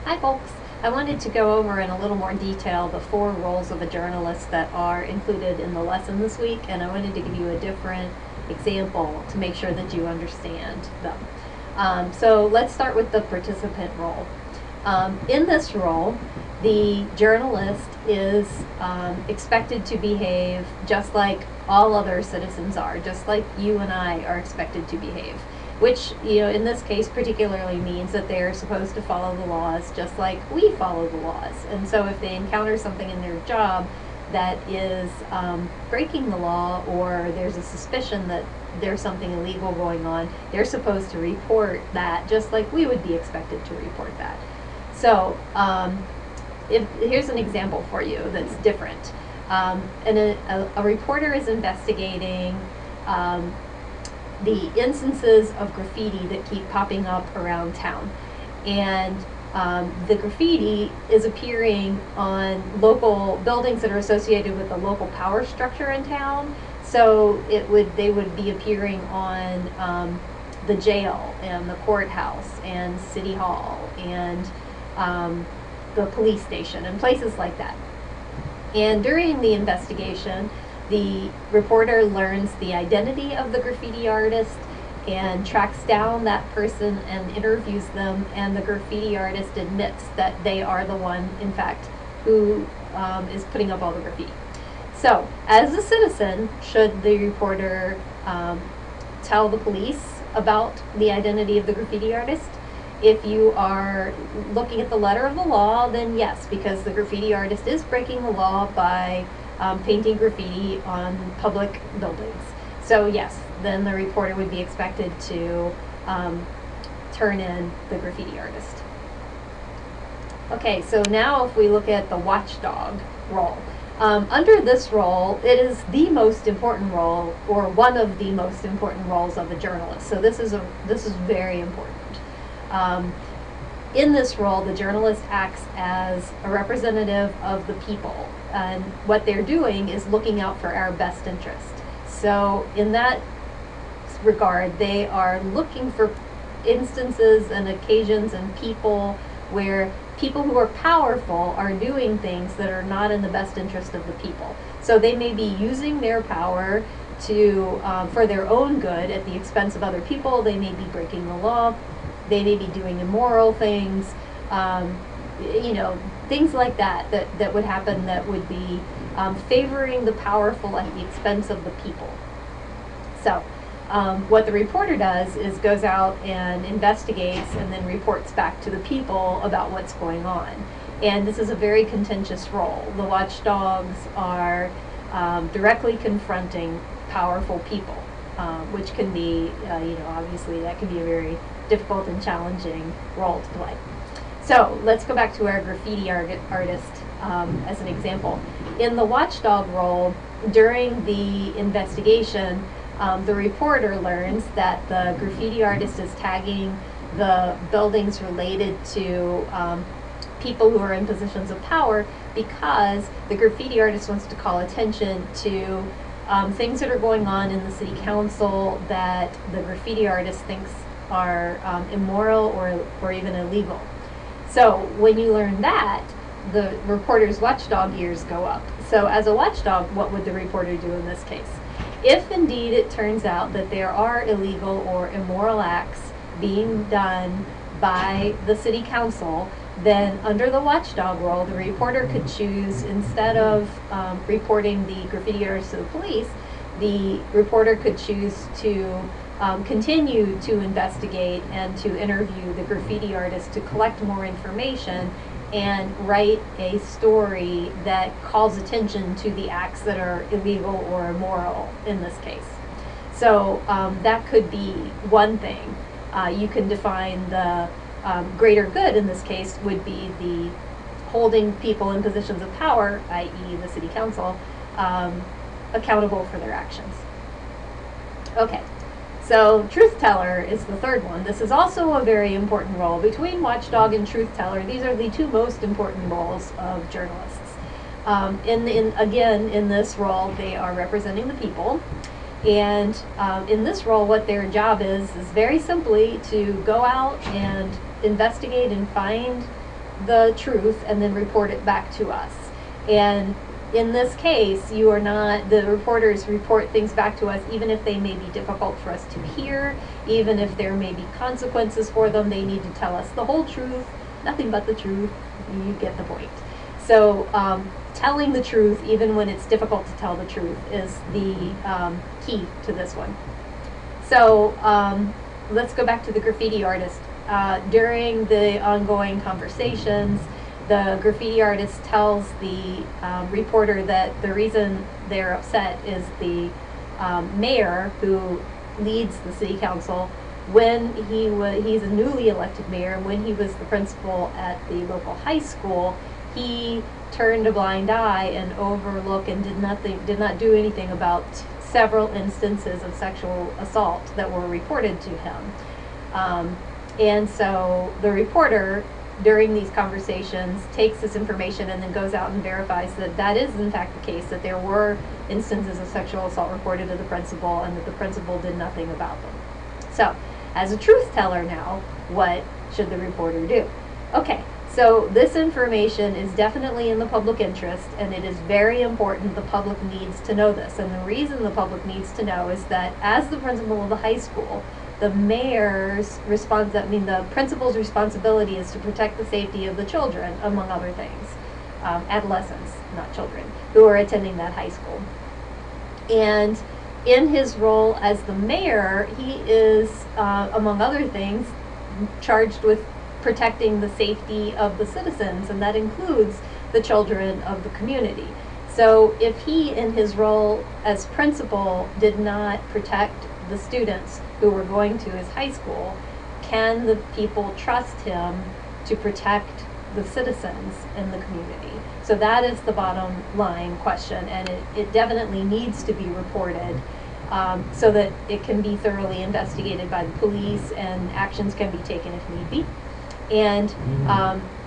Hi folks. I wanted to go over in a little more detail the 4 roles of a journalist that are included in the lesson this week, and I wanted to give you a different example to make sure that you understand them. So let's start with the participant role. In this role, the journalist is expected to behave just like all other citizens are, just like you and I are expected to behave. Which, in this case particularly means that they're supposed to follow the laws just like we follow the laws. And so if they encounter something in their job that is breaking the law, or there's a suspicion that there's something illegal going on, they're supposed to report that just like we would be expected to report that. So here's an example for you that's different. And a reporter is investigating the instances of graffiti that keep popping up around town. And the graffiti is appearing on local buildings that are associated with the local power structure in town. So they would be appearing on the jail and the courthouse and city hall and the police station and places like that. And during the investigation, the reporter learns the identity of the graffiti artist and tracks down that person and interviews them, and the graffiti artist admits that they are the one, in fact, who is putting up all the graffiti. So, as a citizen, should the reporter tell the police about the identity of the graffiti artist? If you are looking at the letter of the law, then yes, because the graffiti artist is breaking the law by painting graffiti on public buildings. So yes, then the reporter would be expected to turn in the graffiti artist. Okay, so now if we look at the watchdog role. Under this role, it is the most important role, or one of the most important roles of a journalist. So this is very important. In this role, the journalist acts as a representative of the people, and what they're doing is looking out for our best interest. So in that regard, they are looking for instances and occasions and people where people who are powerful are doing things that are not in the best interest of the people. So they may be using their power to for their own good at the expense of other people. They may be breaking the law. They may be doing immoral things, things like that would happen, that would be favoring the powerful at the expense of the people. So what the reporter does is goes out and investigates and then reports back to the people about what's going on. And this is a very contentious role. The watchdogs are directly confronting powerful people, which can be, obviously that can be a very difficult and challenging role to play. So let's go back to our graffiti artist as an example. In the watchdog role, during the investigation, the reporter learns that the graffiti artist is tagging the buildings related to people who are in positions of power, because the graffiti artist wants to call attention to things that are going on in the city council that the graffiti artist thinks are immoral or even illegal. So when you learn that, the reporter's watchdog ears go up. So as a watchdog, what would the reporter do in this case? If indeed it turns out that there are illegal or immoral acts being done by the city council, then under the watchdog role, the reporter could choose, instead of reporting the graffiti artist to the police, the reporter could choose to continue to investigate and to interview the graffiti artist to collect more information and write a story that calls attention to the acts that are illegal or immoral in this case. So that could be one thing. You can define the greater good in this case would be the holding people in positions of power, i.e. the city council, accountable for their actions. Okay. So truth teller is the third one. This is also a very important role. Between watchdog and truth teller, these are the 2 most important roles of journalists. In this role, they are representing the people. And in this role, what their job is very simply to go out and investigate and find the truth and then report it back to us. And in this case, you are not, the reporters report things back to us even if they may be difficult for us to hear, even if there may be consequences for them. They need to tell us the whole truth, nothing but the truth. You get the point. So telling the truth, even when it's difficult to tell the truth, is the key to this one. So let's go back to the graffiti artist. During the ongoing conversations, the graffiti artist tells the reporter that the reason they're upset is the mayor who leads the city council. When he's a newly elected mayor, and when he was the principal at the local high school, he turned a blind eye and overlooked and did not do anything about several instances of sexual assault that were reported to him. And so the reporter, during these conversations, takes this information and then goes out and verifies that that is in fact the case, that there were instances of sexual assault reported to the principal and that the principal did nothing about them. So, as a truth teller now, what should the reporter do? Okay, so this information is definitely in the public interest, and it is very important. The public needs to know this. And the reason the public needs to know is that as the principal of the high school, the mayor's the principal's responsibility is to protect the safety of the children, among other things. Adolescents, not children, who are attending that high school. And in his role as the mayor, he is, among other things, charged with protecting the safety of the citizens, and that includes the children of the community. So if he, in his role as principal, did not protect the students who were going to his high school, can the people trust him to protect the citizens in the community? So that is the bottom line question, and it definitely needs to be reported so that it can be thoroughly investigated by the police and actions can be taken if need be. And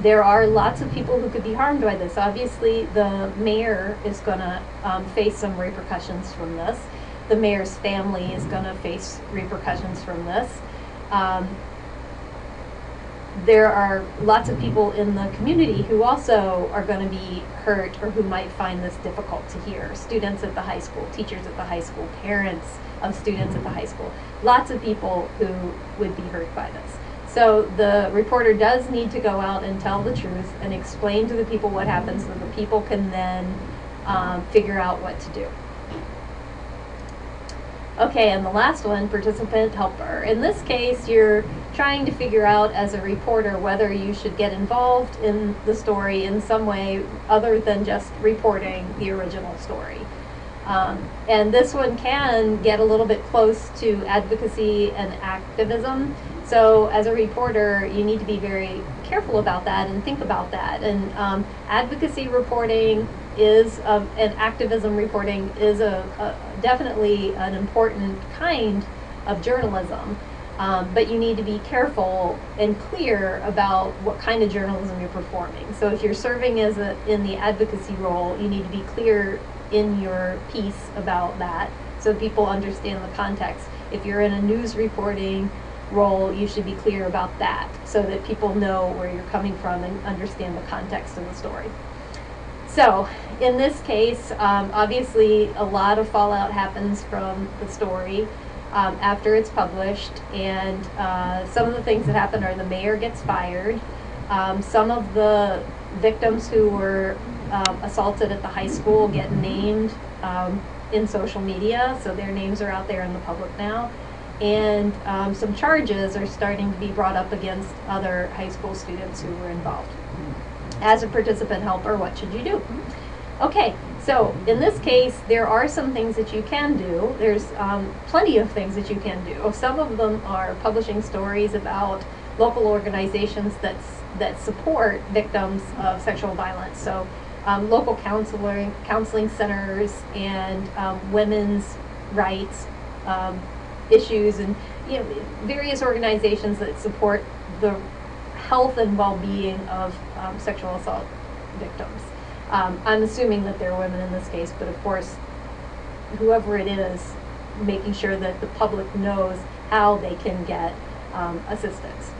there are lots of people who could be harmed by this. Obviously, the mayor is going to face some repercussions from this. The mayor's family is going to face repercussions from this. There are lots of people in the community who also are going to be hurt or who might find this difficult to hear. Students at the high school, teachers at the high school, parents of students at the high school. Lots of people who would be hurt by this. So the reporter does need to go out and tell the truth and explain to the people what happens so the people can then figure out what to do. Okay, and the last one, participant helper. In this case, you're trying to figure out as a reporter whether you should get involved in the story in some way other than just reporting the original story. And this one can get a little bit close to advocacy and activism. So as a reporter, you need to be very careful about that and think about that. And advocacy reporting is, and activism reporting is definitely an important kind of journalism. But you need to be careful and clear about what kind of journalism you're performing. So if you're serving as in the advocacy role, you need to be clear in your piece about that so people understand the context. If you're in a news reporting role, you should be clear about that so that people know where you're coming from and understand the context of the story. So in this case, obviously a lot of fallout happens from the story after it's published, and some of the things that happen are the mayor gets fired. Some of the victims who were assaulted at the high school get named in social media, so their names are out there in the public now. And some charges are starting to be brought up against other high school students who were involved. As a participant helper, what should you do? Okay, so in this case, there are some things that you can do. There's plenty of things that you can do. Some of them are publishing stories about local organizations that support victims of sexual violence. So local counseling centers and women's rights issues, and various organizations that support the health and well-being of sexual assault victims. I'm assuming that they're women in this case, but of course, whoever it is, making sure that the public knows how they can get assistance.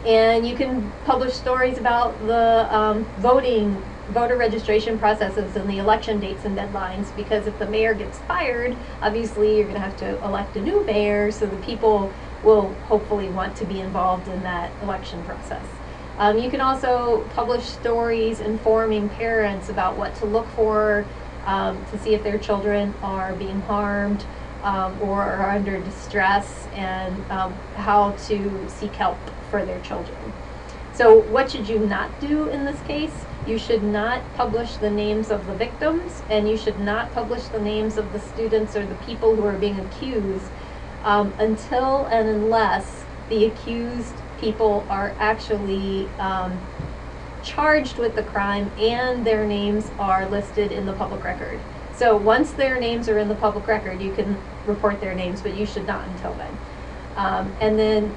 And you can publish stories about the voter registration processes and the election dates and deadlines, because if the mayor gets fired, obviously you're going to have to elect a new mayor, so the people will hopefully want to be involved in that election process. You can also publish stories informing parents about what to look for to see if their children are being harmed or are under distress, and how to seek help for their children. So what should you not do in this case? You should not publish the names of the victims, and you should not publish the names of the students or the people who are being accused until and unless the accused people are actually charged with the crime and their names are listed in the public record. So once their names are in the public record, you can report their names, but you should not until then. And then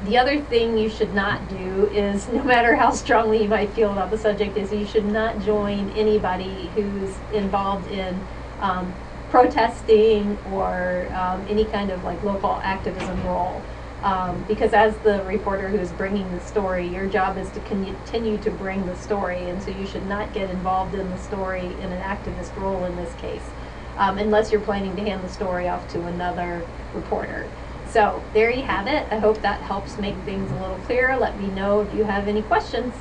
the other thing you should not do is, no matter how strongly you might feel about the subject, is you should not join anybody who's involved in protesting or any kind of like local activism role. Because as the reporter who's bringing the story, your job is to continue to bring the story, and so you should not get involved in the story in an activist role in this case, unless you're planning to hand the story off to another reporter. So there you have it. I hope that helps make things a little clearer. Let me know if you have any questions.